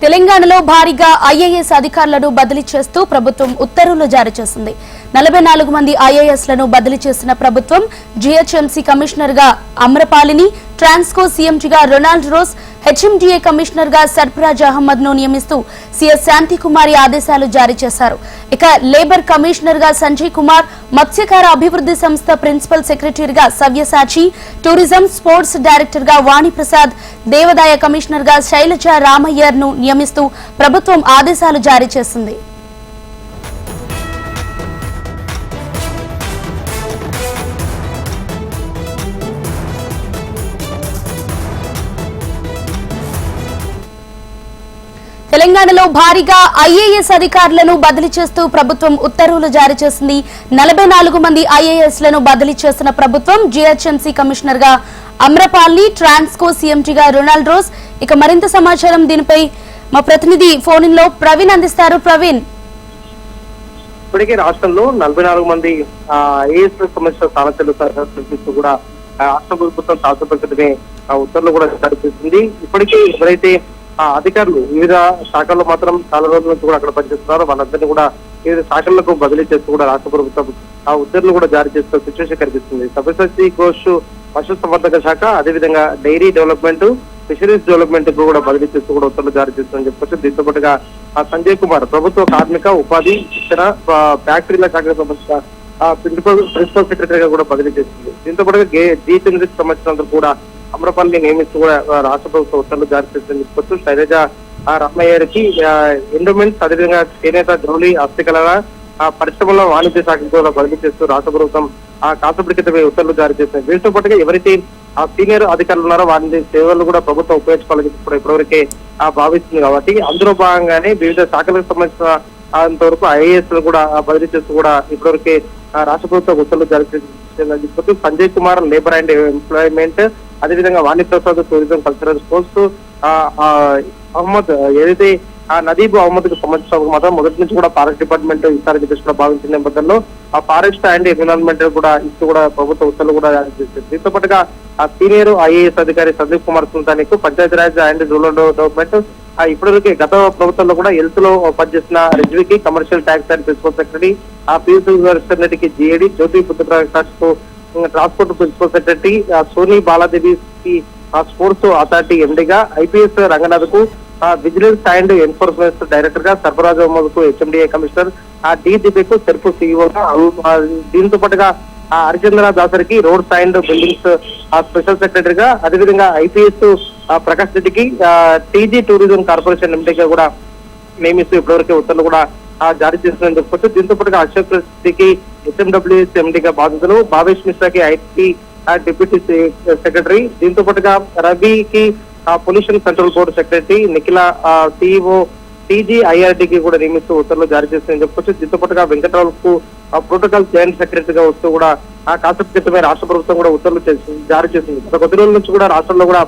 తెలంగాణలో భారీగా ఐఏఎస్ అధికారులను బదిలీ చేస్తూ ప్రభుత్వం ఉత్తర్వులు జారీ చేసింది. 44 మంది ఐఏఎస్లను బదిలీ చేసిన ప్రభుత్వం జీహెచ్ఎంసీ కమిషనర్ గా అమ్రపాలిని, ట్రాన్స్కో సీఎంటీగా రొనాల్డ్ రోస్, హెచ్ఎండిఏ కమిషనర్ గా సర్ఫరాజ్ అహ్మద్ ను నియమిస్తూ సీఎస్ శాంతికుమారి ఆదేశాలు జారీ చేశారు. ఇక లేబర్ కమిషనర్ గా సంజయ్ కుమార్, మత్స్యకార అభివృద్ధి సంస్థ ప్రిన్సిపల్ సెక్రటరీగా సవ్యసాచి, టూరిజం స్పోర్ట్స్ డైరెక్టర్ గా వాణిప్రసాద్, దేవాదాయ కమిషనర్ గా శైలజ రామయ్యర్ ను నియమిస్తూ ప్రభుత్వం ఆదేశాలు జారీ చేసింది. తెలంగాణలో భారీగా ఐఏఎస్ అధికారులను బదిలీ చేస్తూ ప్రభుత్వం ఉత్తర్వులు జారీ చేసింది. 44 మంది ఐఏఎస్లను బదిలీ చేసిన ప్రభుత్వం జీహెచ్ఎంసీ కమిషనర్ గా అమ్రపాలి, ట్రాన్స్కో సీఎంటీగా రొనాల్డ్ రోస్. ఇక మరింత సమాచారం దీనిపై మా ప్రతినిధి ఫోన్ ఇన్ లో ప్రవీణ్ అందిస్తారు. ప్రవీణ్, ఇప్పటికే రాష్ట్రంలో 44 మంది ఐఏఎస్ సంబంధించిన స్థానచలూ కూడా రాష్ట్ర ప్రభుత్వం శాసనసభ్యులమే ఉత్తర్వులు కూడా జారీ చేసింది. ఇప్పటికే ఎవరైతే అధికారులు వివిధ శాఖల్లో మాత్రం చాలా రోజుల నుంచి కూడా అక్కడ పనిచేస్తున్నారు, వాళ్ళందరినీ కూడా వివిధ శాఖలకు బదిలీ చేస్తూ కూడా రాష్ట్ర ప్రభుత్వం ఉత్తర్వులు కూడా జారీ చేస్తున్న సిచ్యువేషన్ కనిపిస్తుంది. సబ్సిడీ కోర్స్, పశుసంవర్ధక శాఖ, అదేవిధంగా డైరీ డెవలప్మెంట్, ఫిషరీస్ డెవలప్మెంట్ కూడా బదిలీ చేస్తూ కూడా ఉత్తర్వులు జారీ చేస్తుందని చెప్పొచ్చు. దీంతో పాటుగా సంజయ్ కుమార్ ప్రభుత్వ కార్మిక, ఉపాధి, శిక్షణ, ఫ్యాక్టరీల శాఖకు సంబంధించిన ప్రిన్సిపల్ సెక్రటరీగా కూడా బదిలీ చేస్తుంది. దీంతో పాటుగా జీహెచ్ఎంసీకి సంబంధించినందుకు కూడా అమ్రపాలిని నియమిస్తూ కూడా రాష్ట్ర ప్రభుత్వం ఉత్తర్వులు జారీ చేస్తుందని చెప్పొచ్చు. శైలజ రామయ్యకి ఎండోమెంట్స్, అదేవిధంగా చేనేత, జౌళి, హస్తకళల, పరిశ్రమల వాణిజ్య శాఖకు కూడా బదిలీ చేస్తూ రాష్ట్ర ప్రభుత్వం కాసేపటి క్రితమే ఉత్తర్వులు జారీ చేస్తుంది. దీంతో పాటుగా ఎవరైతే సీనియర్ అధికారులు ఉన్నారో వారి సేవలు కూడా ప్రభుత్వం ఉపయోగించుకోవాలని కూడా ఇప్పటివరకే భావిస్తుంది. కాబట్టి అందులో భాగంగానే వివిధ శాఖలకు సంబంధించిన అంతవరకు ఐఏఎస్ కూడా బదిలీ చేస్తూ కూడా ఇప్పటివరకే రాష్ట్ర ప్రభుత్వం ఉత్తర్వులు జారీ చేసిందని చెప్పొచ్చు. Sanjay Kumar labour and employment, అదేవిధంగా Vani Prasad tourism cultural sports, Ahmed ఏదైతే నదీబ్ అహ్మద్ కు సంబంధించిన మాత్రం మొదటి నుంచి కూడా ఫారెస్ట్ డిపార్ట్మెంట్ ఇస్తారని చెప్పేసి కూడా భావించిన నేపథ్యంలో ఆ ఫారెస్ట్ అండ్ ఎన్విరాన్మెంట్ కూడా ఇస్తూ కూడా ప్రభుత్వ ఉత్తర్వులు కూడా జారీ చేసింది. దీంతో పాటుగా సీనియర్ ఐఏఎస్ అధికారి సందీప్ కుమార్ సుల్తానికి పంచాయతీరాజ్ అండ్ రూరల్ డెవలప్మెంట్, ఇప్పటివరకు గత ప్రభుత్వంలో కూడా హెల్త్ లో పనిచేసిన రిజ్వీకి commercial tax and principal secretary, పిఎస్కి జిఏడి, జ్యోతి పుత్రప్రకాష్ కు ట్రాన్స్పోర్ట్ ప్రిన్సిపల్ సెక్రటరీ, సోనీ బాలాదేవికి స్పోర్ట్స్ అథారిటీ ఎండీగా, ఐపీఎస్ రంగనాథ్ కు విజిలెన్స్ అండ్ ఎన్ఫోర్స్మెంట్ డైరెక్టర్ గా, సర్ఫరాజ్ అహ్మద్ కు హెచ్ఎండిఏ కమిషనర్, డీజీపీ కు సెర్ఫ్ సీఈఓగా, దీంతో పాటుగా Harishchandra దాసరికి roads and buildings special సెక్రటరీగా, అదేవిధంగా ఐపీఎస్ ప్రకాష్ రెడ్డికి టీజీ టూరిజం కార్పొరేషన్ ఎండీగా కూడా నియమిస్తూ ఇప్పటివరకు ఉత్తర్వులు కూడా జారీ చేస్తుందని చెప్పొచ్చు. దీంతో పాటుగా అశోక్ రెడ్డికి హెచ్ఎండబ్ల్యూఎస్ ఎండీగా బాధ్యతలు, భావేష్ మిశ్రాకి ఐటీ డిప్యూటీ సెక్రటరీ, దీంతో పాటుగా రవికి pollution control board secretary, Nikhila CEO TG ఐఆర్టీకి కూడా నియమిస్తూ ఉత్తర్వులు జారీ చేస్తుందని చెప్పొచ్చు. దీంతో పాటుగా వెంకట్రావు కు ప్రోటోకాల్ జాయింట్ సెక్రటరీగా వస్తూ కూడా కాసేపు క్రితమే రాష్ట్ర ప్రభుత్వం కూడా ఉత్తర్వులు జారీ చేసింది. గత కొద్ది రోజుల నుంచి కూడా రాష్ట్రంలో కూడా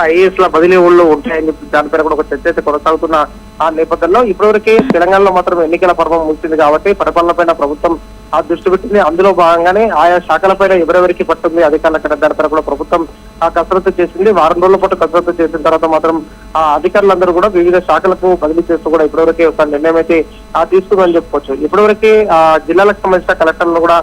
ఐఏఎస్ ల బదిలీ ఊళ్ళో ఉంటాయని చెప్పి దానిపైన కూడా ఒక చర్చ అయితే కొనసాగుతున్న ఆ నేపథ్యంలో ఇప్పటివరకే తెలంగాణలో మాత్రం ఎన్నికల పర్వం ముగిసింది కాబట్టి పరిపాలన పైన ప్రభుత్వం దృష్టి పెట్టింది. అందులో భాగంగానే ఆయా శాఖలపైన ఎవరెవరికి పట్టుంది అధికారుల దానిపైన కూడా ప్రభుత్వం కసరత్తు చేసింది. వారం రోజుల పాటు కసరత్తు చేసిన తర్వాత మాత్రం అధికారులందరూ కూడా వివిధ శాఖలకు బదిలీ చేస్తూ కూడా ఇప్పటివరకే ఒక నిర్ణయం అయితే తీసుకుందని చెప్పుకోవచ్చు. ఇప్పటివరకే జిల్లాలకు సంబంధించిన కలెక్టర్లను కూడా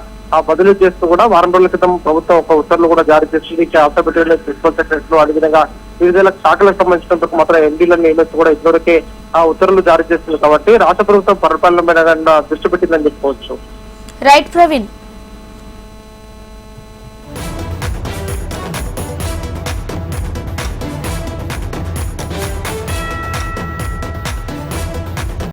బదిలీ చేస్తూ కూడా వారం రోజుల క్రితం ప్రభుత్వం ఒక ఉత్తర్వులు కూడా జారీ చేసింది. ఆర్థోపెడిక్ ప్రిన్సిపల్ సెక్రటరీలు, అదేవిధంగా వివిధ శాఖలకు సంబంధించినందుకు మాత్రం ఎంపీలను నియమిస్తూ కూడా ఇప్పటివరకే ఉత్తర్వులు జారీ చేస్తుంది. కాబట్టి రాష్ట్ర ప్రభుత్వం పరిపాలన మీద దృష్టి పెట్టిందని చెప్పుకోవచ్చు. రైట్ ప్రవీణ్.